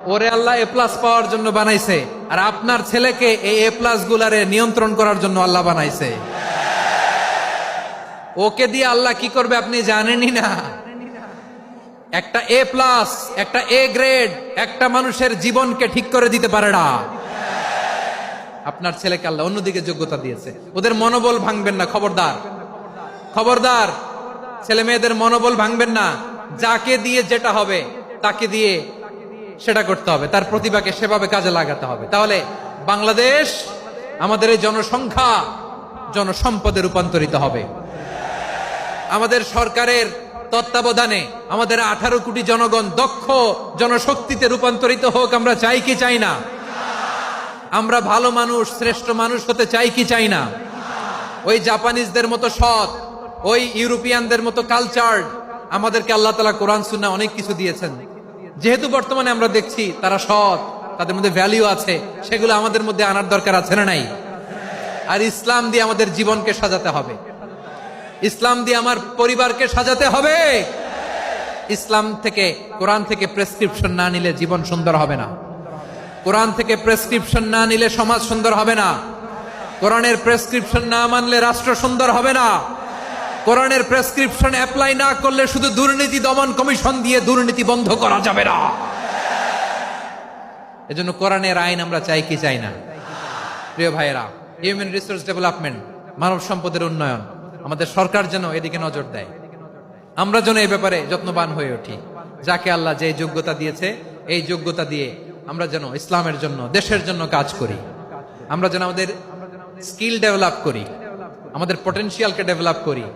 ওরে আল্লাহ এ প্লাস পাওয়ার জন্য বানাইছে, আর আপনার ছেলেকে এই এ প্লাস গুলারে নিয়ন্ত্রণ করার জন্য আল্লাহ বানাইছে। ওকে দিয়ে আল্লাহ কি করবে আপনি জানেনই না। একটা এ প্লাস, একটা এ গ্রেড একটা মানুষের জীবনকে ঠিক করে দিতে পারে না। আপনার ছেলেকে আল্লাহ অন্যদিকে যোগ্যতা দিয়েছে। ওদের মনোবল ভাঙবেন না, খবরদার খবরদার। ছেলে মেয়েদের মনোবল ভাঙবেন না। যাকে দিয়ে যেটা হবে তাকে দিয়ে সেটা করতে হবে, তার প্রতিভাকে সেভাবে কাজে লাগাতে হবে। তাহলে বাংলাদেশ আমাদের এই জনসংখ্যা জনসম্পদে রূপান্তরিত হবে। আমাদের সরকারের তত্ত্বাবধানে আমাদের 18 কোটি জনগণ দক্ষ জনশক্তিতে রূপান্তরিত হোক, আমরা চাই কি চাই না? আমরা ভালো মানুষ, শ্রেষ্ঠ মানুষ হতে চাই কি চাই না? ওই জাপানিজদের মতো সৎ, ওই ইউরোপিয়ানদের মতো কালচার্ড আমাদেরকে আল্লাহ তাআলা কোরআন সুন্নাহ অনেক কিছু দিয়েছেন। যেহেতু বর্তমানে আমরা দেখছি তারা সৎ, তাদের মধ্যে ভ্যালু আছে, সেগুলো আমাদের মধ্যে আনার দরকার আছে না নাই? আর ইসলাম দিয়ে আমাদের জীবনকে সাজাতে হবে, ইসলাম দিয়ে আমার পরিবারকে সাজাতে হবে। ইসলাম থেকে, কোরআন থেকে প্রেসক্রিপশন না নিলে জীবন সুন্দর হবে না। কোরআন থেকে প্রেসক্রিপশন না নিলে সমাজ সুন্দর হবে না। কোরআনের প্রেসক্রিপশন না মানলে রাষ্ট্র সুন্দর হবে না। কোরআনের প্রেসক্রিপশন অ্যাপ্লাই না করলে শুধু দুর্নীতি দমন কমিশন দিয়ে দুর্নীতি বন্ধ করা যাবে না। এজন্য কোরআনের আইন আমরা চাই কি চাই না? প্রিয় ভাইয়েরা, হিউম্যান রিসোর্স ডেভেলপমেন্ট, মানব সম্পদের উন্নয়ন, আমাদের সরকার যেন এদিকে নজর দেয়। আমরা যেন এই ব্যাপারে যত্নবান হয়ে উঠি। যাকে আল্লাহ যে যোগ্যতা দিয়েছে, এই যোগ্যতা দিয়ে আমরা যেন ইসলামের জন্য, দেশের জন্য কাজ করি। আমরা যেন আমাদের স্কিল ডেভেলপ করি, আমাদের পটেনশিয়ালকে ডেভেলপ করি।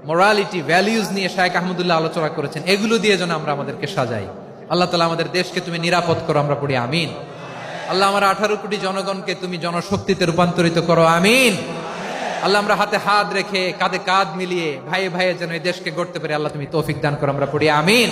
মোরালিটি, ভ্যালিউজ নিয়ে শায়েখ আহমদুল্লাহ আলোচনা করেছেন, এগুলো দিয়ে যেন আমরা আমাদেরকে সাজাই। আল্লাহ তাআলা আমাদের দেশকে তুমি নিরাপদ করো, আমরা পড়ি আমিন। আল্লাহ আমার 18 কোটি জনগণকে তুমি জনশক্তিতে রূপান্তরিত করো, আমিন। আল্লাহ আমরা হাতে হাত রেখে, কাঁধে কাঁধ মিলিয়ে, ভাইয়ে ভাইয়ে যেন এই দেশকে গড়তে পারি, আল্লাহ তুমি তৌফিক দান করো, আমরা পড়ি আমিন।